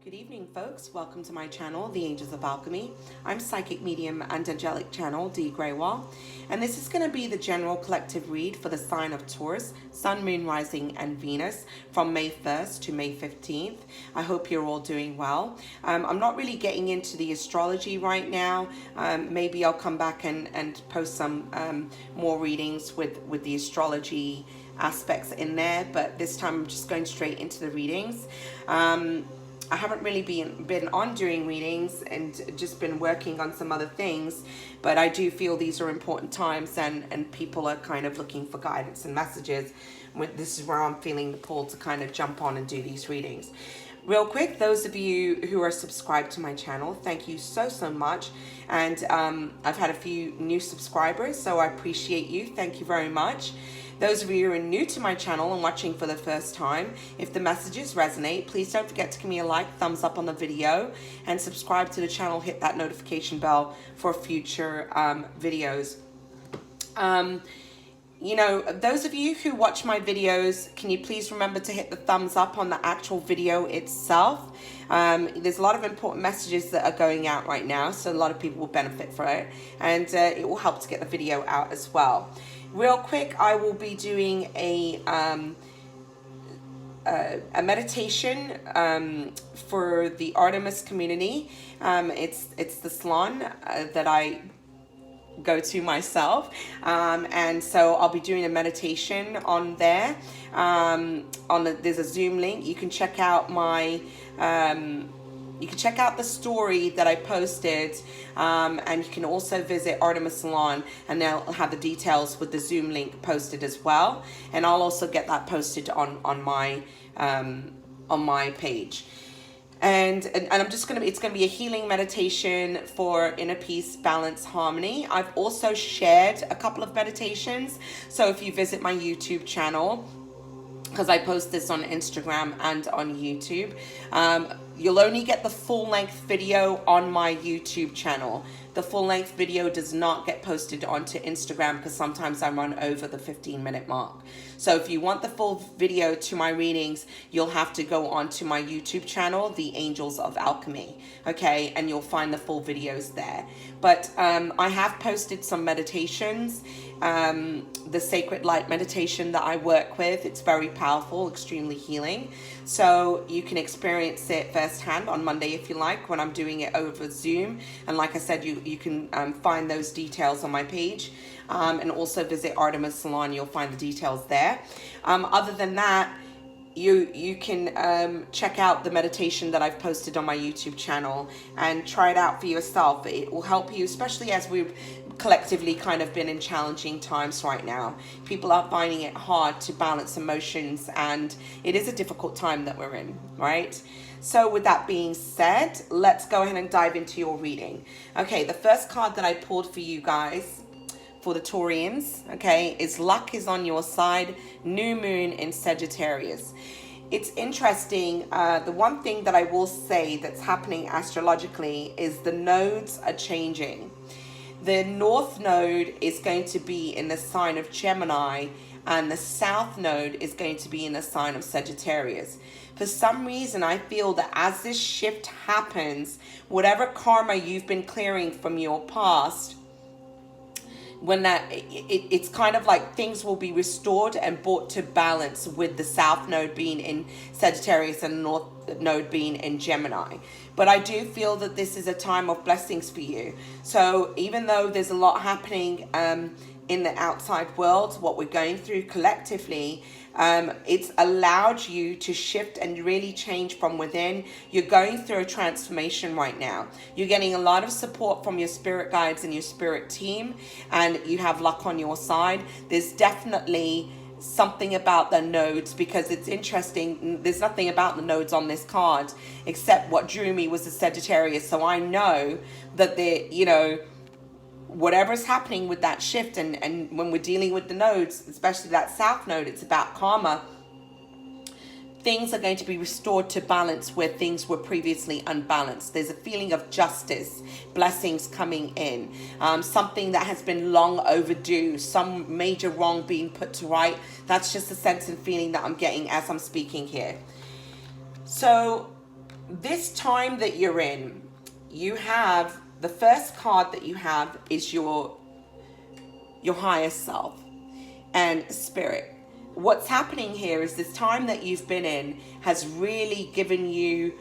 Good evening, folks. Welcome to my channel, The Angels of Alchemy. I'm Psychic Medium and Angelic Channel, Dee Grewal, and this is going to be the general collective read for the sign of Taurus, Sun, Moon, Rising, and Venus from May 1st to May 15th. I hope you're all doing well. I'm not really getting into the astrology right now. Maybe I'll come back and post some more readings with the astrology aspects in there, but this time I'm just going straight into the readings. I haven't really been on doing readings and just been working on some other things, but I do feel these are important times and people are kind of looking for guidance and messages. This is where I'm feeling the pull to kind of jump on and do these readings. Real quick, those of you who are subscribed to my channel, thank you so much. And I've had a few new subscribers, so I appreciate you. Thank you very much. Those of you who are new to my channel and watching for the first time, if the messages resonate, please don't forget to give me a like, thumbs up on the video, and subscribe to the channel. Hit that notification bell for future videos. You know, those of you who watch my videos, can you please remember to hit the thumbs up on the actual video itself? There's a lot of important messages that are going out right now, so a lot of people will benefit from it, and it will help to get the video out as well. Real quick, I will be doing a meditation for the Artemis community. It's the salon that I go to myself, and so I'll be doing a meditation on there. There's a Zoom link. You can check out my you can check out the story that I posted, and you can also visit Artemis Salon, and they'll have the details with the Zoom link posted as well. And I'll also get that posted on my page. And I'm just it's gonna be a healing meditation for inner peace, balance, harmony. I've also shared a couple of meditations, so if you visit my YouTube channel, because I post this on Instagram and on YouTube, you'll only get the full-length video on my YouTube channel. The full-length video does not get posted onto Instagram because sometimes I run over the 15-minute mark. So if you want the full video to my readings, you'll have to go onto my YouTube channel, The Angels of Alchemy, okay? And you'll find the full videos there. But I have posted some meditations. The Sacred Light meditation that I work with, it's very powerful, extremely healing. So you can experience it firsthand on Monday if you like, when I'm doing it over Zoom. And like I said, you can find those details on my page, and also visit Artemis Salon. You'll find the details there. Other than that, you can check out the meditation that I've posted on my YouTube channel and try it out for yourself. It will help you, especially as we've collectively kind of been in challenging times right now. People are finding it hard to balance emotions, and it is a difficult time that we're in, right? So with that being said, let's go ahead and dive into your reading. Okay, the first card that I pulled for you guys, for the Taurians, okay, is luck is on your side, new moon in Sagittarius. It's interesting. The one thing that I will say that's happening astrologically is the nodes are changing. The North Node is going to be in the sign of Gemini, and the South Node is going to be in the sign of Sagittarius. For some reason, I feel that as this shift happens, whatever karma you've been clearing from your past, when it's kind of like things will be restored and brought to balance, with the South Node being in Sagittarius and the North Node being in Gemini. But I do feel that this is a time of blessings for you. So even though there's a lot happening in the outside world, what we're going through collectively, it's allowed you to shift and really change from within. You're going through a transformation right now. You're getting a lot of support from your spirit guides and your spirit team, and you have luck on your side. There's definitely something about the nodes, because it's interesting. There's nothing about the nodes on this card except what drew me was the Sagittarius. So I know that whatever's happening with that shift, and when we're dealing with the nodes, especially that South Node, it's about karma. Things are going to be restored to balance where things were previously unbalanced. There's a feeling of justice, blessings coming in, something that has been long overdue, some major wrong being put to right. That's just the sense and feeling that I'm getting as I'm speaking here. So this time that you're in, you have, the first card that you have is your higher self and spirit. What's happening here is this time that you've been in has really given you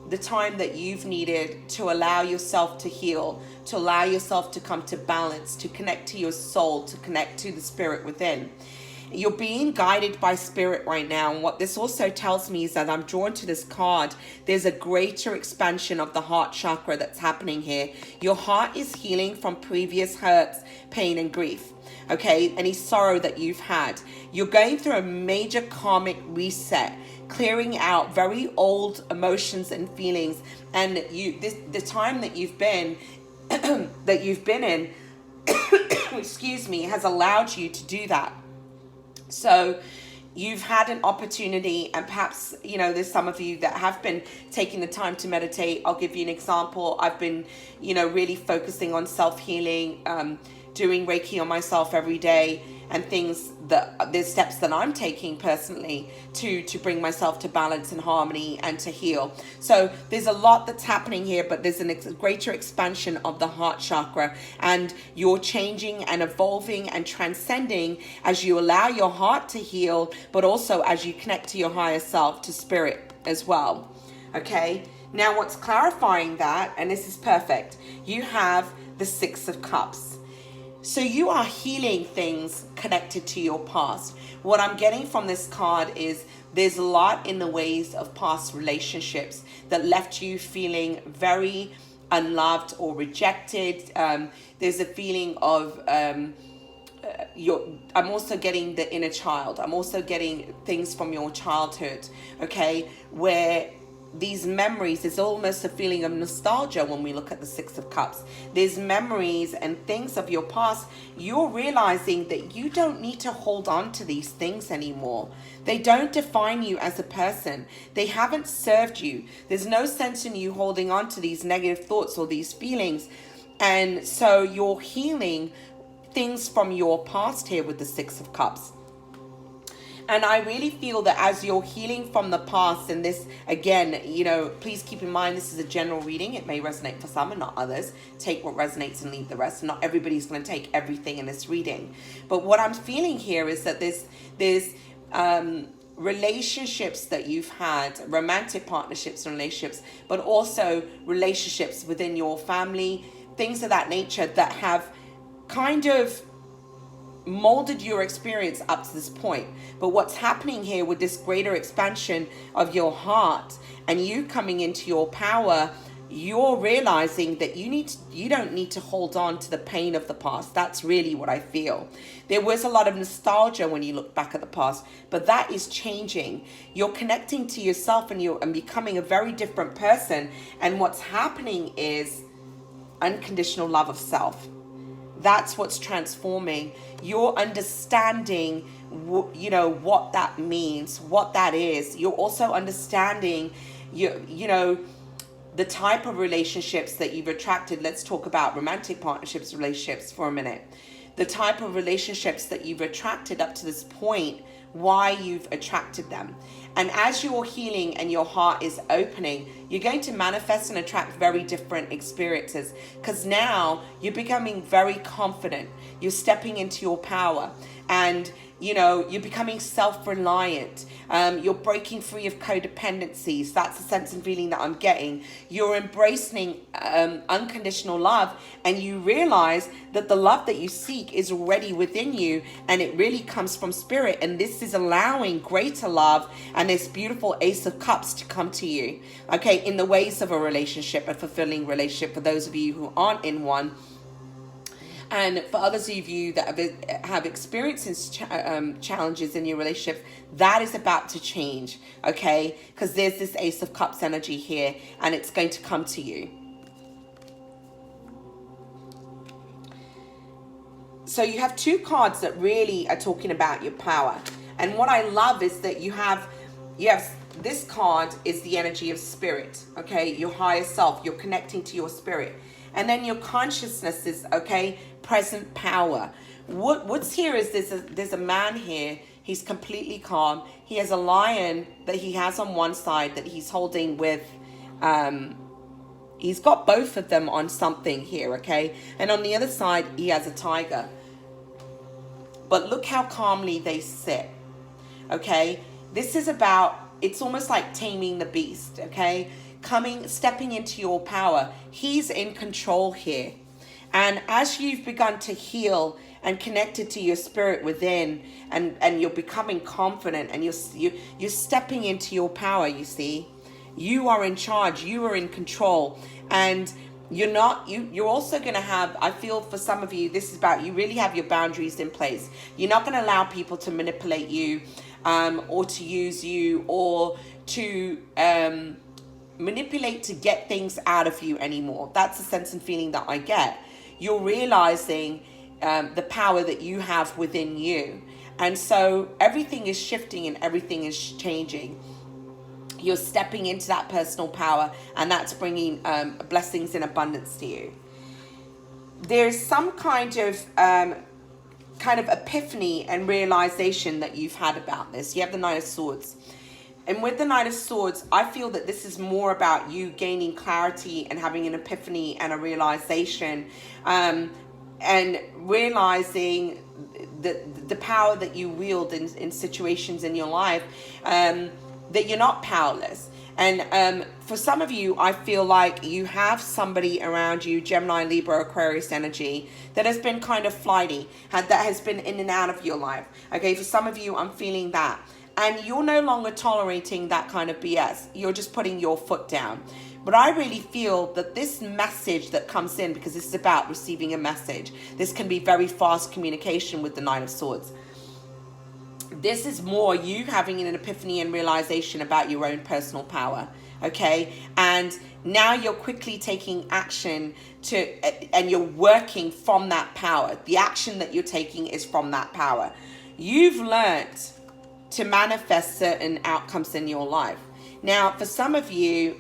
the time that you've needed to allow yourself to heal, to allow yourself to come to balance, to connect to your soul, to connect to the spirit within. You're being guided by spirit right now. And what this also tells me is that I'm drawn to this card. There's a greater expansion of the heart chakra that's happening here. Your heart is healing from previous hurts, pain, and grief. Okay, any sorrow that you've had. You're going through a major karmic reset, clearing out very old emotions and feelings. And the time that you've been in excuse me, has allowed you to do that. So you've had an opportunity, and perhaps, there's some of you that have been taking the time to meditate. I'll give you an example. I've been, really focusing on self-healing, doing Reiki on myself every day, and there's steps that I'm taking personally to bring myself to balance and harmony and to heal. So there's a lot that's happening here, but there's a greater expansion of the heart chakra, and you're changing and evolving and transcending as you allow your heart to heal, but also as you connect to your higher self, to spirit as well. Okay, now what's clarifying that, and this is perfect, you have the Six of Cups. So you are healing things connected to your past. What I'm getting from this card is there's a lot in the ways of past relationships that left you feeling very unloved or rejected. There's a feeling of I'm also getting the inner child. I'm also getting things from your childhood, okay, where these memories, there's almost a feeling of nostalgia when we look at the Six of Cups. There's memories and things of your past. You're realizing that you don't need to hold on to these things anymore. They don't define you as a person. They haven't served you. There's no sense in you holding on to these negative thoughts or these feelings. And so you're healing things from your past here with the Six of Cups. And I really feel that as you're healing from the past, and this, again, please keep in mind, this is a general reading. It may resonate for some and not others. Take what resonates and leave the rest. Not everybody's going to take everything in this reading. But what I'm feeling here is that there's relationships that you've had, romantic partnerships and relationships, but also relationships within your family, things of that nature that have kind of molded your experience up to this point. But what's happening here with this greater expansion of your heart and you coming into your power, you're realizing that you don't need to hold on to the pain of the past. That's really what I feel. There was a lot of nostalgia when you look back at the past, but that is changing. You're connecting to yourself and becoming a very different person. And what's happening is unconditional love of self. That's what's transforming. You're understanding, what that means, what that is. You're also understanding, the type of relationships that you've attracted. Let's talk about romantic partnerships, relationships for a minute. The type of relationships that you've attracted up to this point, why you've attracted them. And as you're healing and your heart is opening, you're going to manifest and attract very different experiences, because now you're becoming very confident. You're stepping into your power, and you're becoming self-reliant. You're breaking free of codependencies. That's the sense and feeling that I'm getting. You're embracing unconditional love, and you realize that the love that you seek is already within you, and it really comes from spirit. And this is allowing greater love and this beautiful Ace of Cups to come to you, okay, in the ways of a relationship, a fulfilling relationship for those of you who aren't in one. And for others of you that have experienced challenges in your relationship, that is about to change, okay? Because there's this Ace of Cups energy here, and it's going to come to you. So you have two cards that really are talking about your power. And what I love is that you have this card is the energy of spirit, okay? Your higher self, you're connecting to your spirit. And then your consciousness is, okay, present power. What's here is there's a man here. He's completely calm. He has a lion that he has on one side that he's holding with He's got both of them on something here, okay? And on the other side, he has a tiger. But look how calmly they sit, okay? This is about, it's almost like taming the beast, okay? Stepping into your power. He's in control here. And as you've begun to heal and connected to your spirit within, and you're becoming confident, and you're stepping into your power, you see. You are in charge, you are in control, and you're also going to have, I feel for some of you, this is about, you really have your boundaries in place. You're not going to allow people to manipulate you, or to use you, or to manipulate to get things out of you anymore. That's the sense and feeling that I get. You're realizing the power that you have within you. And so everything is shifting and everything is changing. You're stepping into that personal power, and that's bringing blessings in abundance to you. There's some kind of epiphany and realization that you've had about this. You have the Knight of Swords. And with the Knight of Swords, I feel that this is more about you gaining clarity and having an epiphany and a realization, and realizing the power that you wield in situations in your life, that you're not powerless. And for some of you, I feel like you have somebody around you, Gemini, Libra, Aquarius energy, that has been kind of flighty, that has been in and out of your life. Okay, for some of you, I'm feeling that. And you're no longer tolerating that kind of BS. You're just putting your foot down. But I really feel that this message that comes in, because this is about receiving a message, this can be very fast communication with the Knight of Swords. This is more you having an epiphany and realization about your own personal power, okay? And now you're quickly taking action and you're working from that power. The action that you're taking is from that power. You've learned to manifest certain outcomes in your life. Now, for some of you,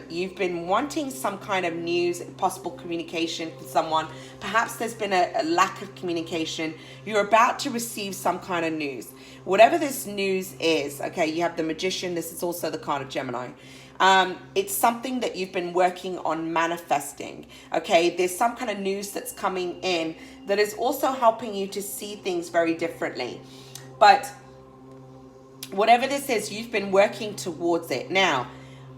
you've been wanting some kind of news, possible communication with someone. Perhaps there's been a lack of communication. You're about to receive some kind of news. Whatever this news is, okay, you have the Magician. This is also the card of Gemini. It's something that you've been working on manifesting, okay? There's some kind of news that's coming in that is also helping you to see things very differently. But whatever this is, you've been working towards it. Now,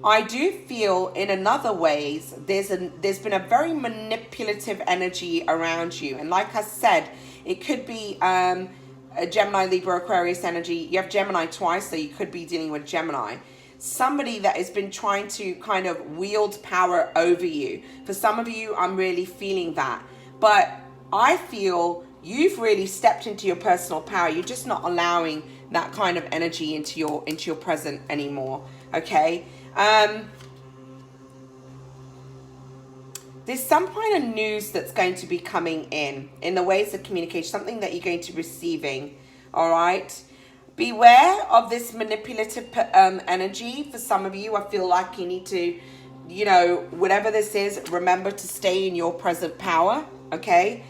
I do feel in another ways, there's been a very manipulative energy around you. And like I said, it could be a Gemini, Libra, Aquarius energy. You have Gemini twice, so you could be dealing with Gemini. Somebody that has been trying to kind of wield power over you. For some of you, I'm really feeling that. But I feel you've really stepped into your personal power. You're just not allowing that kind of energy into your present anymore, okay? There's some kind of news that's going to be coming in the ways of communication, something that you're going to be receiving, all right? Beware of this manipulative energy. For some of you, I feel like you need to, whatever this is, remember to stay in your present power, okay?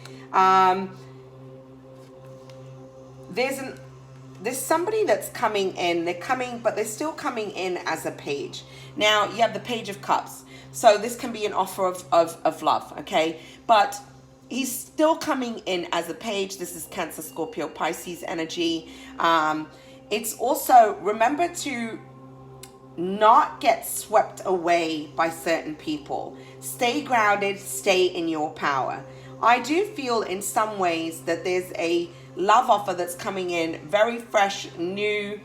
There's somebody that's coming in. They're coming, but they're still coming in as a page. Now, you have the Page of Cups. So this can be an offer of love, okay? But he's still coming in as a page. This is Cancer, Scorpio, Pisces energy. It's also, remember to not get swept away by certain people. Stay grounded, stay in your power. I do feel in some ways that there's a love offer that's coming in, very fresh, new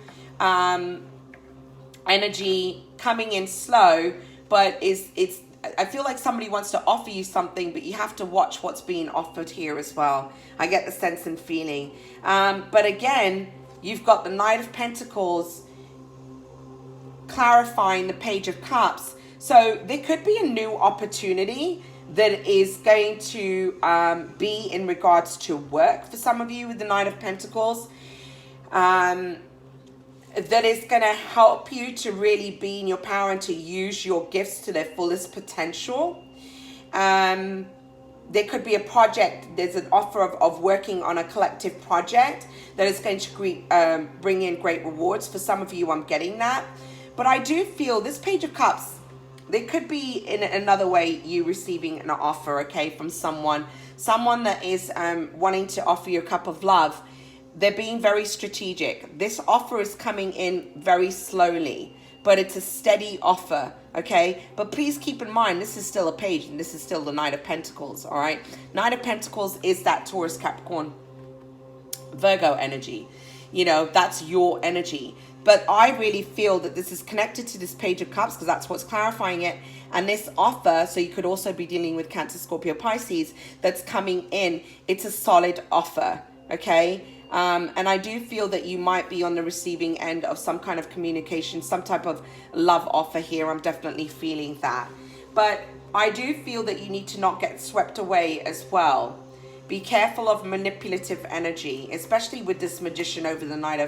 energy coming in slow, but I feel like somebody wants to offer you something, but you have to watch what's being offered here as well. I get the sense and feeling. But again, you've got the Knight of Pentacles clarifying the Page of Cups. So there could be a new opportunity that is going to be in regards to work for some of you with the Knight of Pentacles. That is going to help you to really be in your power and to use your gifts to their fullest potential. There could be a project. There's an offer of working on a collective project that is going to bring in great rewards. For some of you, I'm getting that. But I do feel this Page of Cups, There could be in another way you receiving an offer, okay, from someone that is wanting to offer you a cup of love. They're being very strategic. This offer is coming in very slowly, but it's a steady offer, okay? But please keep in mind, this is still a page, and this is still the Knight of Pentacles, all right? Knight of Pentacles is that Taurus, Capricorn, Virgo energy. You know, that's your energy. But I really feel that this is connected to this Page of Cups, because that's what's clarifying it. And this offer, so you could also be dealing with Cancer, Scorpio, Pisces, that's coming in. It's a solid offer, okay? And I do feel that you might be on the receiving end of some kind of communication, some type of love offer here. I'm definitely feeling that. But I do feel that you need to not get swept away as well. Be careful of manipulative energy, especially with this Magician over the Knight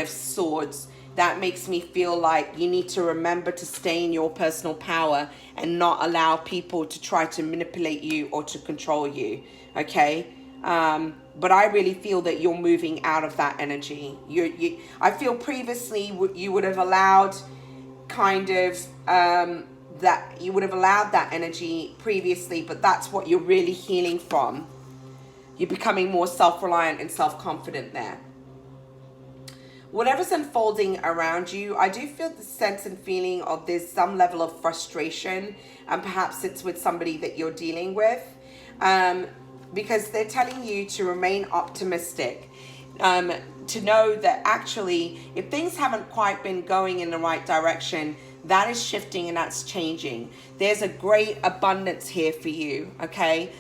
of Swords. That makes me feel like you need to remember to stay in your personal power and not allow people to try to manipulate you or to control you, okay? But I really feel that you're moving out of that energy. I feel previously you would have allowed kind of that you would have allowed that energy previously, but that's what you're really healing from. You're becoming more self-reliant and self-confident there. Whatever's unfolding around you, I do feel the sense and feeling of there's some level of frustration, and perhaps it's with somebody that you're dealing with, because they're telling you to remain optimistic, to know that actually if things haven't quite been going in the right direction, that is shifting and that's changing. There's a great abundance here for you, okay?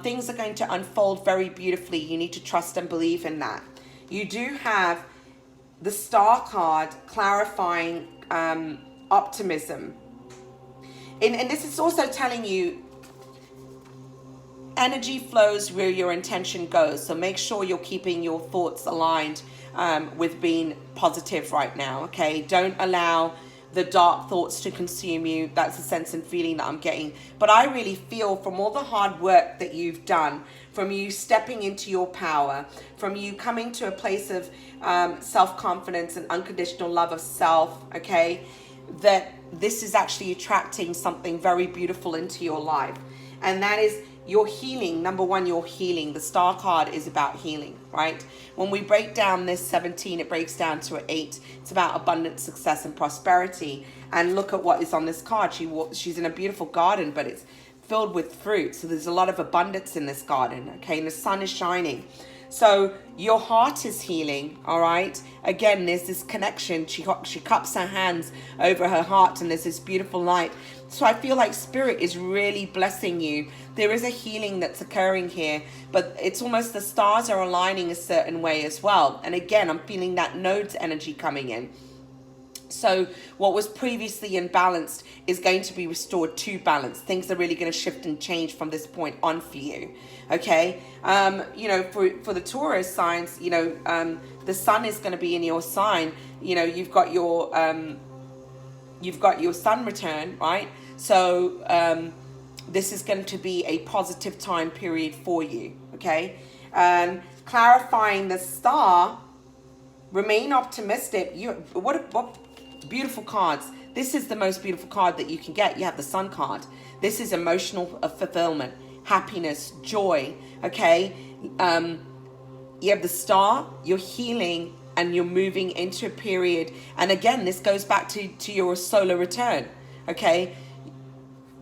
Things are going to unfold very beautifully. You need to trust and believe in that. You do have the Star card clarifying optimism. And this is also telling you energy flows where your intention goes. So make sure you're keeping your thoughts aligned with being positive right now, okay? Don't allow the dark thoughts to consume you. That's the sense and feeling that I'm getting. But I really feel from all the hard work that you've done, from you stepping into your power, from you coming to a place of self-confidence and unconditional love of self, okay, that this is actually attracting something very beautiful into your life. And that is your healing. Number one, your healing. The Star card is about healing, right? When we break down this 17, it breaks down to an 8. It's about abundance, success, and prosperity. And look at what is on this card. She's in a beautiful garden, but it's filled with fruit. So there's a lot of abundance in this garden, okay? And the sun is shining. So your heart is healing, all right? Again, there's this connection. She cups her hands over her heart, and there's this beautiful light. So I feel like Spirit is really blessing you. There is a healing that's occurring here, but it's almost the stars are aligning a certain way as well. And again, I'm feeling that nodes energy coming in. So what was previously imbalanced is going to be restored to balance. Things are really going to shift and change from this point on for you. Okay. You know, for the Taurus signs, you know, the sun is going to be in your sign. You know, you've got your sun return, right? So, this is going to be a positive time period for you. Okay. Clarifying the star, remain optimistic. What beautiful cards. This is the most beautiful card that you can get. You have the Sun card. This is emotional fulfillment, happiness, joy, okay? You have the Star, you're healing, and you're moving into a period. And again, this goes back to your solar return, okay?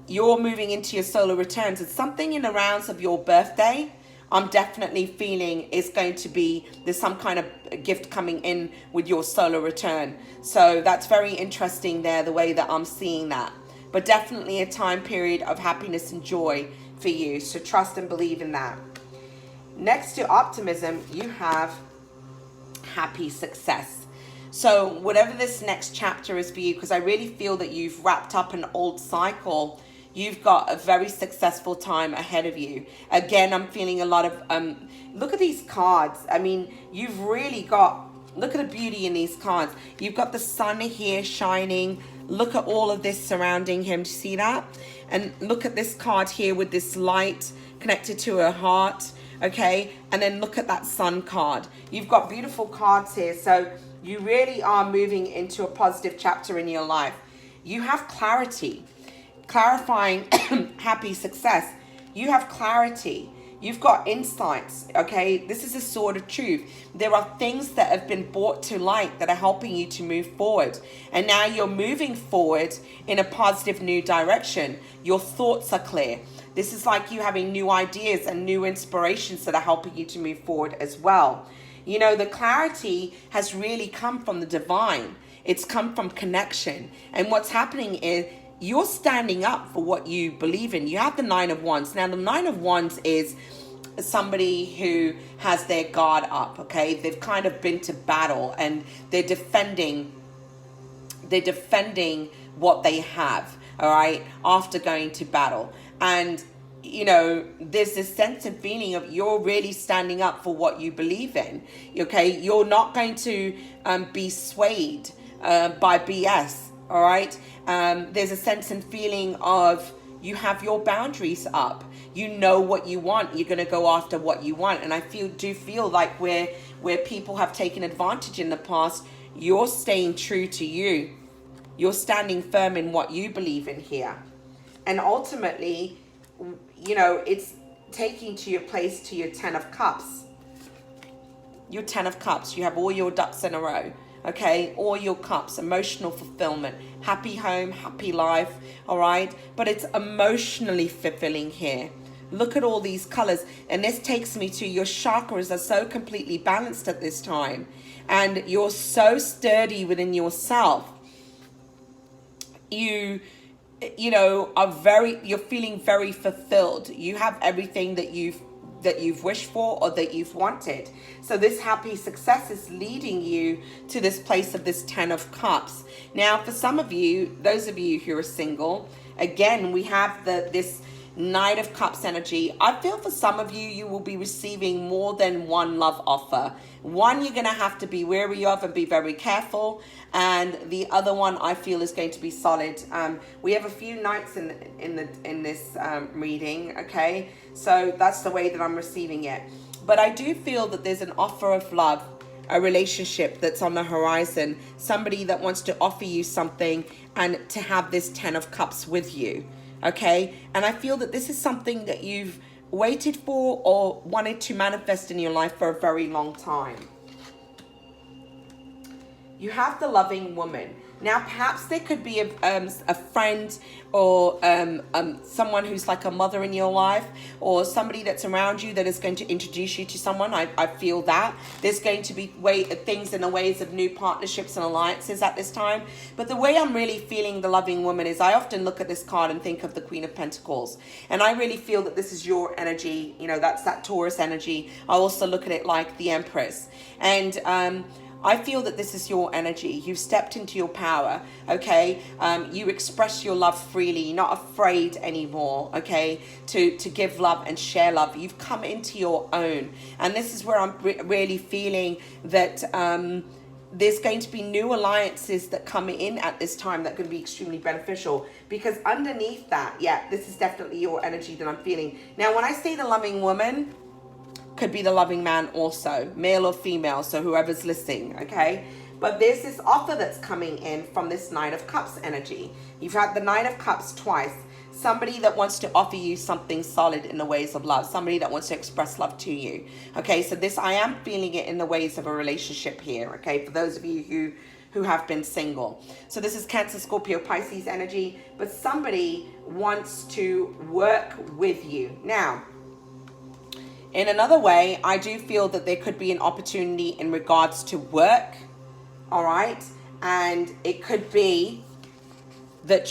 You're moving into your solar returns. It's something in the rounds of your birthday. I'm definitely feeling is going to be, there's some kind of gift coming in with your solar return. So that's very interesting there, the way that I'm seeing that. But definitely a time period of happiness and joy for you. So trust and believe in that. Next to optimism, you have happy success. So whatever this next chapter is for you, because I really feel that you've wrapped up an old cycle, you've got a very successful time ahead of you. Again, I'm feeling a lot of, look at these cards. I mean, you've really got, look at the beauty in these cards. You've got the sun here shining. Look at all of this surrounding him. Do you see that? And look at this card here with this light connected to her heart. Okay. And then look at that sun card. You've got beautiful cards here. So you really are moving into a positive chapter in your life. You have clarity. Clarifying happy success. You have clarity. You've got insights, okay? This is a sword of truth. There are things that have been brought to light that are helping you to move forward. And now you're moving forward in a positive new direction. Your thoughts are clear. This is like you having new ideas and new inspirations that are helping you to move forward as well. You know, the clarity has really come from the divine. It's come from connection. And what's happening is you're standing up for what you believe in. You have the Nine of Wands. Now, the Nine of Wands is somebody who has their guard up, okay? They've kind of been to battle and they're defending what they have, all right, after going to battle. And, you know, there's this sense of feeling of you're really standing up for what you believe in, okay? You're not going to be swayed by BS. All right. There's a sense and feeling of you have your boundaries up. You know what you want. You're going to go after what you want. And I do feel like where people have taken advantage in the past, you're staying true to you. You're standing firm in what you believe in here. And ultimately, you know, it's taking to your place to your 10 of Cups. Your 10 of Cups. You have all your ducks in a row. Okay, all your cups, emotional fulfillment, happy home, happy life, all right? But it's emotionally fulfilling here. Look at all these colors. And this takes me to your chakras are so completely balanced at this time. And you're so sturdy within yourself. You know, you're feeling very fulfilled. You have everything that you've wished for or that you've wanted. So this happy success is leading you to this place of this 10 of Cups. Now, for some of you, those of you who are single, again, we have this Knight of Cups energy. I feel for some of you, you will be receiving more than one love offer. One you're going to have to be wary of and be very careful. And the other one I feel is going to be solid. We have a few knights in this reading, okay? So that's the way that I'm receiving it. But I do feel that there's an offer of love, a relationship that's on the horizon, somebody that wants to offer you something and to have this 10 of Cups with you, okay? And I feel that this is something that you've waited for or wanted to manifest in your life for a very long time. You have the loving woman. Now, perhaps there could be a friend or someone who's like a mother in your life, or somebody that's around you that is going to introduce you to someone. I feel that there's going to be things in the ways of new partnerships and alliances at this time. But the way I'm really feeling the loving woman is I often look at this card and think of the Queen of Pentacles. And I really feel that this is your energy. You know, that's that Taurus energy. I also look at it like the Empress. And I feel that this is your energy. You've stepped into your power, okay? You express your love freely. You're not afraid anymore, okay? To give love and share love. You've come into your own. And this is where I'm really feeling that there's going to be new alliances that come in at this time that can be extremely beneficial. Because underneath that, yeah, this is definitely your energy that I'm feeling. Now, when I say the loving woman, could be the loving man also, male or female, so whoever's listening, okay? But there's this offer that's coming in from this Knight of Cups energy. You've had the Knight of Cups twice. Somebody that wants to offer you something solid in the ways of love. Somebody that wants to express love to you. Okay, so this, I am feeling it in the ways of a relationship here, okay? For those of you who have been single. So this is Cancer, Scorpio, Pisces energy. But somebody wants to work with you. Now, in another way, I do feel that there could be an opportunity in regards to work, all right? And it could be that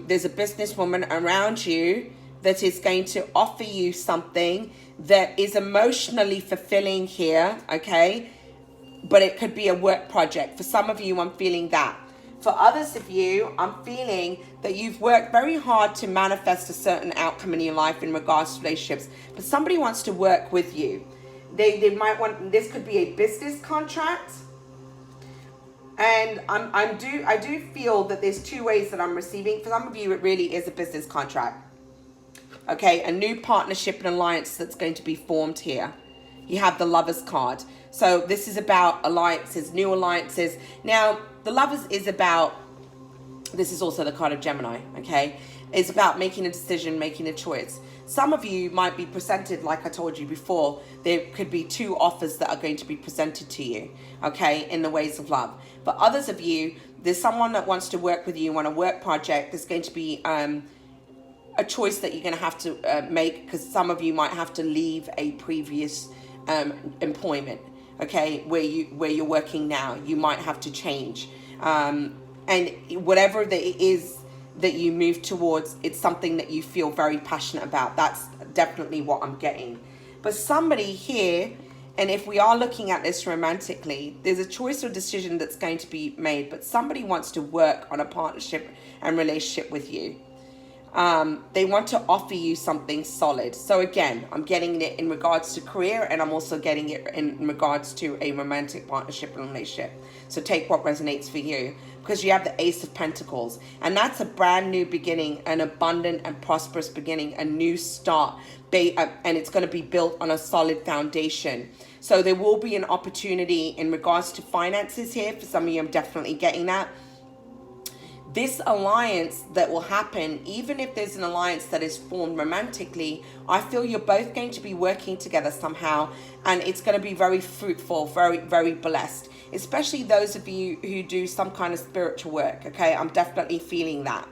there's a businesswoman around you that is going to offer you something that is emotionally fulfilling here, okay? But it could be a work project. For some of you, I'm feeling that. For others of you, I'm feeling that you've worked very hard to manifest a certain outcome in your life in regards to relationships, but somebody wants to work with you. They might want, this could be a business contract. And I do feel that there's two ways that I'm receiving. For some of you, it really is a business contract. Okay, a new partnership and alliance that's going to be formed here. You have the Lovers card. So this is about alliances, new alliances. Now, the Lovers is about This is also the card of Gemini, okay? It's about making a decision, making a choice. Some of you might be presented, like I told you before, there could be 2 offers that are going to be presented to you, okay, in the ways of love. But others of you, there's someone that wants to work with you on a work project. There's going to be a choice that you're going to have to make, because some of you might have to leave a previous employment, okay, where you're working now. You might have to change. And whatever that it is that you move towards, it's something that you feel very passionate about. That's definitely what I'm getting. But somebody here, and if we are looking at this romantically, there's a choice or decision that's going to be made, but somebody wants to work on a partnership and relationship with you. They want to offer you something solid. So again, I'm getting it in regards to career, and I'm also getting it in regards to a romantic partnership and relationship. So take what resonates for you, because you have the Ace of Pentacles, and that's a brand new beginning, an abundant and prosperous beginning, a new start, and it's going to be built on a solid foundation. So there will be an opportunity in regards to finances here. For some of you, I'm definitely getting that. This alliance that will happen, even if there's an alliance that is formed romantically, I feel you're both going to be working together somehow, and it's going to be very fruitful, very, very blessed, especially those of you who do some kind of spiritual work, okay? I'm definitely feeling that.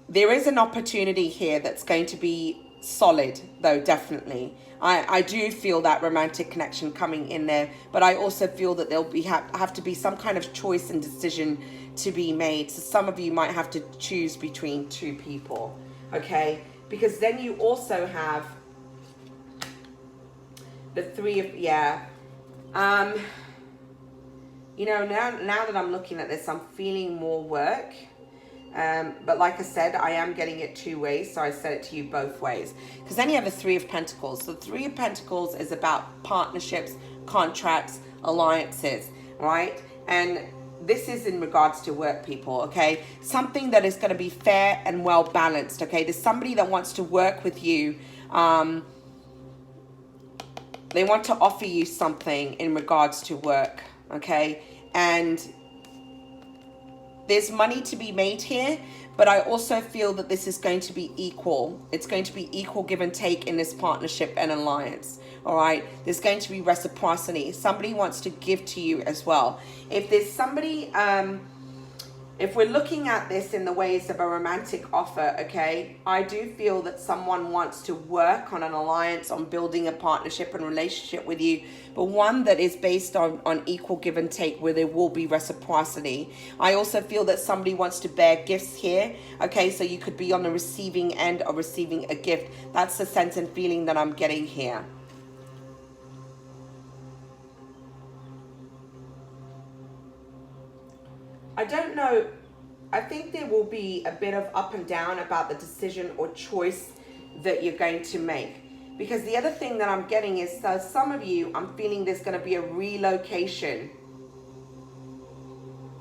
There is an opportunity here that's going to be solid, though, definitely. I do feel that romantic connection coming in there, but I also feel that there'll be have to be some kind of choice and decision to be made. So some of you might have to choose between 2 people, okay? Because then you also have the 3 of, you know, now that I'm looking at this, I'm feeling more work. But like I said, I am getting it 2 ways, so I said it to you both ways. Because then you have the 3 of Pentacles. So the 3 of Pentacles is about partnerships, contracts, alliances, right? And this is in regards to work, people, okay? Something that is going to be fair and well balanced, okay? There's somebody that wants to work with you. They want to offer you something in regards to work, okay? And there's money to be made here, but I also feel that this is going to be equal. It's going to be equal give and take in this partnership and alliance, all right? There's going to be reciprocity. Somebody wants to give to you as well. If there's somebody, if we're looking at this in the ways of a romantic offer, okay, I do feel that someone wants to work on an alliance, on building a partnership and relationship with you, but one that is based on equal give and take, where there will be reciprocity. I also feel that somebody wants to bear gifts here, okay, so you could be on the receiving end of receiving a gift. That's the sense and feeling that I'm getting here. I don't know. I think there will be a bit of up and down about the decision or choice that you're going to make. Because the other thing that I'm getting is, so some of you, I'm feeling there's going to be a relocation.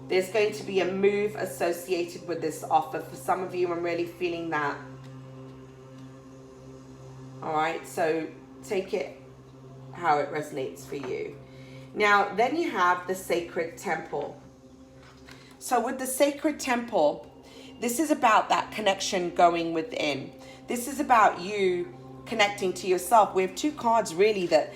There's going to be a move associated with this offer. For some of you, I'm really feeling that. All right, so take it how it resonates for you. Now, then you have the sacred temple. So with the sacred temple, this is about that connection going within. This is about you connecting to yourself. We have 2 cards really that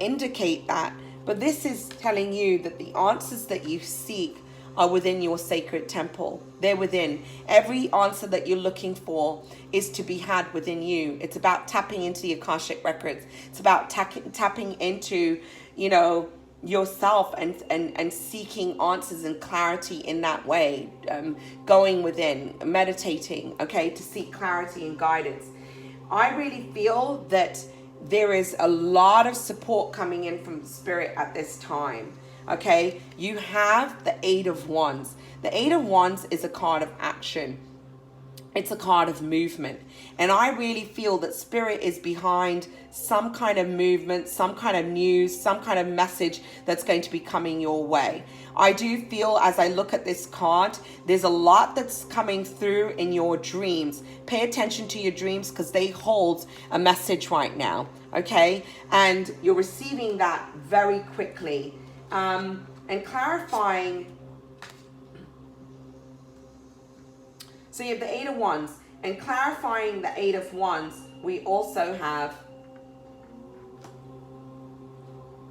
indicate that. But this is telling you that the answers that you seek are within your sacred temple. They're within. Every answer that you're looking for is to be had within you. It's about tapping into the Akashic records. It's about tapping into, you know, yourself and seeking answers and clarity in that way, going within, meditating, okay, to seek clarity and guidance. I really feel that there is a lot of support coming in from Spirit at this time, okay? You have the 8 of Wands. The 8 of Wands is a card of action. It's a card of movement. And I really feel that Spirit is behind some kind of movement, some kind of news, some kind of message that's going to be coming your way. I do feel, as I look at this card, there's a lot that's coming through in your dreams. Pay attention to your dreams, because they hold a message right now, okay? And you're receiving that very quickly. And clarifying. So you have the Eight of Wands. And clarifying the Eight of Wands, we also have...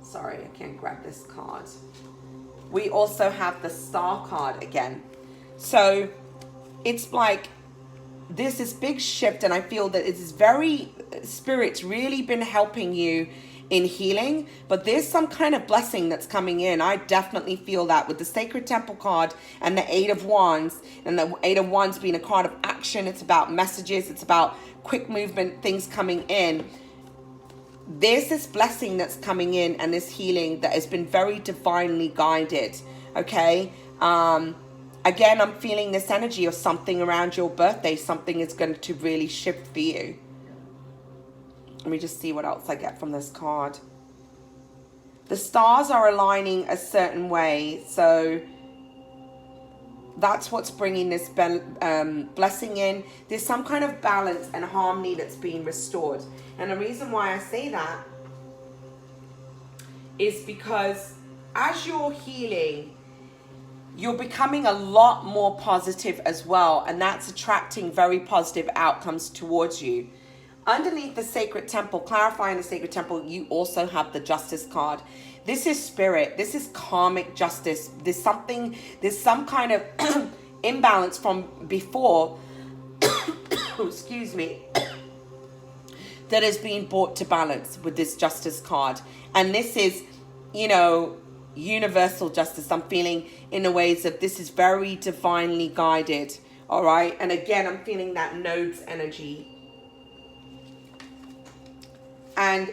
Sorry, I can't grab this card. We also have the Star card again. So it's like there's this big shift, and I feel that it's very... Spirit's really been helping you in healing, but there's some kind of blessing that's coming in. I definitely feel that with the Sacred Temple card and the Eight of Wands, and the Eight of Wands being a card of action. It's about messages. It's about quick movement, things coming in. There's this blessing that's coming in, and this healing that has been very divinely guided. Okay. Again, I'm feeling this energy of something around your birthday. Something is going to really shift for you. Let me just see what else I get from this card. The stars are aligning a certain way. So that's what's bringing this blessing in. There's some kind of balance and harmony that's being restored. And the reason why I say that is because as you're healing, you're becoming a lot more positive as well. And that's attracting very positive outcomes towards you. Underneath the Sacred Temple, clarifying the Sacred Temple, you also have the Justice card. This is spirit. This is karmic justice. There's some kind of imbalance from before, excuse me, that is being brought to balance with this Justice card. And this is, you know, universal justice. I'm feeling in the ways of this is very divinely guided. All right. And again, I'm feeling that nodes energy. And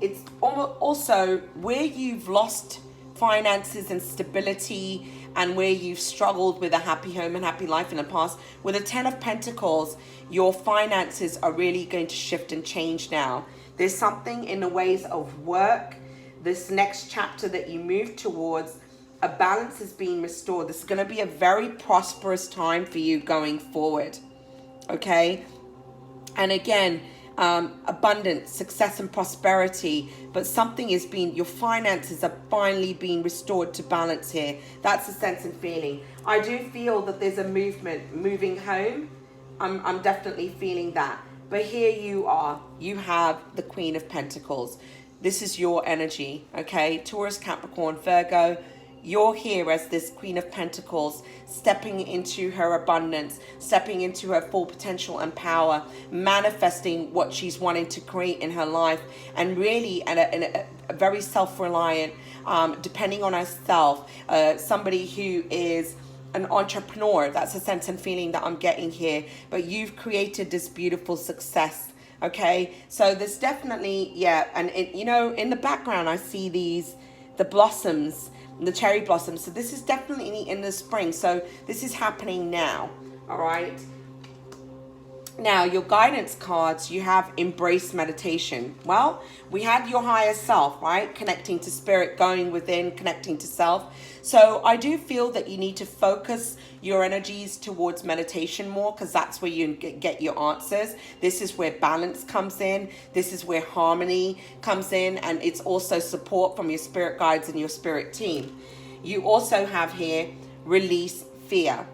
it's also where you've lost finances and stability, and where you've struggled with a happy home and happy life in the past. With the Ten of Pentacles, your finances are really going to shift and change now. There's something in the ways of work, this next chapter that you move towards, a balance is being restored. This is going to be a very prosperous time for you going forward. Okay? And again, abundance, success and prosperity, but something is being, your finances are finally being restored to balance here. That's the sense and feeling. I do feel that there's a movement moving home. I'm definitely feeling that. But here you are, you have the Queen of Pentacles. This is your energy, okay? Taurus, Capricorn, Virgo. You're here as this Queen of Pentacles, stepping into her abundance, stepping into her full potential and power, manifesting what she's wanting to create in her life, and really a very self-reliant, depending on herself, somebody who is an entrepreneur. That's a sense and feeling that I'm getting here. But you've created this beautiful success. Okay, so there's definitely, yeah, and you know, in the background I see the blossoms, the cherry blossoms. So this is definitely in the spring. So this is happening now. All right. Now, your guidance cards, you have embrace meditation. Well, we had your higher self, right? Connecting to spirit, going within, connecting to self. So I do feel that you need to focus your energies towards meditation more, because that's where you get your answers. This is where balance comes in. This is where harmony comes in. And it's also support from your spirit guides and your spirit team. You also have here, release fear.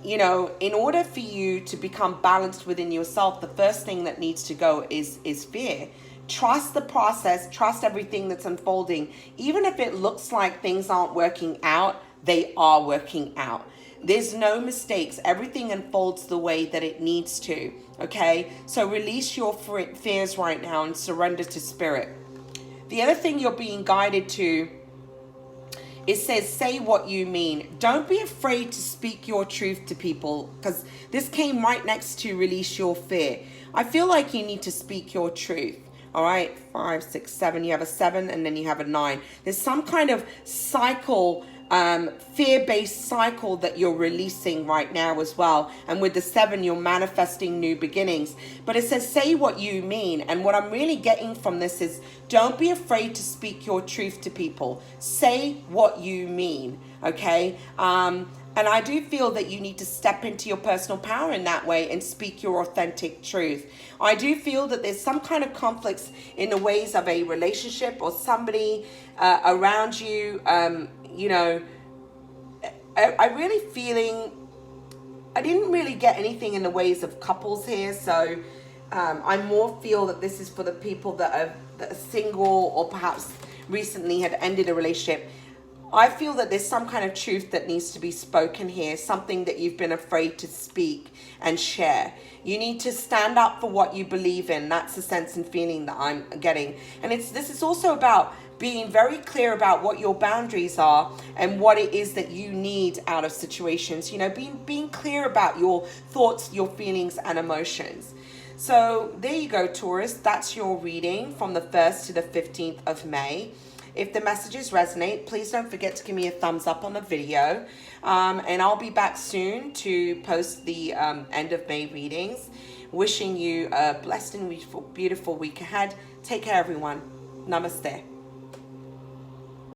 You know, in order for you to become balanced within yourself, the first thing that needs to go is fear. Trust the process, trust everything that's unfolding. Even if it looks like things aren't working out, they are working out. There's no mistakes. Everything unfolds the way that it needs to. Okay, so release your fears right now and surrender to spirit. The other thing you're being guided to, it says, say what you mean. Don't be afraid to speak your truth to people, because this came right next to release your fear. I feel like you need to speak your truth. All right, 5, 6, 7. You have a 7 and then you have a 9. There's some kind of cycle, fear-based cycle that you're releasing right now as well. And with the 7, you're manifesting new beginnings. But it says, say what you mean. And what I'm really getting from this is, don't be afraid to speak your truth to people. Say what you mean, okay? And I do feel that you need to step into your personal power in that way and speak your authentic truth. I do feel that there's some kind of conflicts in the ways of a relationship or somebody around you. You know, I really feeling, I didn't really get anything in the ways of couples here. So I more feel that this is for the people that are single or perhaps recently had ended a relationship. I feel that there's some kind of truth that needs to be spoken here, something that you've been afraid to speak and share. You need to stand up for what you believe in. That's the sense and feeling that I'm getting. And this is also about being very clear about what your boundaries are and what it is that you need out of situations. You know, being clear about your thoughts, your feelings and emotions. So there you go, Taurus. That's your reading from the 1st to the 15th of May. If the messages resonate, please don't forget to give me a thumbs up on the video. And I'll be back soon to post the end of May readings. Wishing you a blessed and beautiful week ahead. Take care, everyone. Namaste.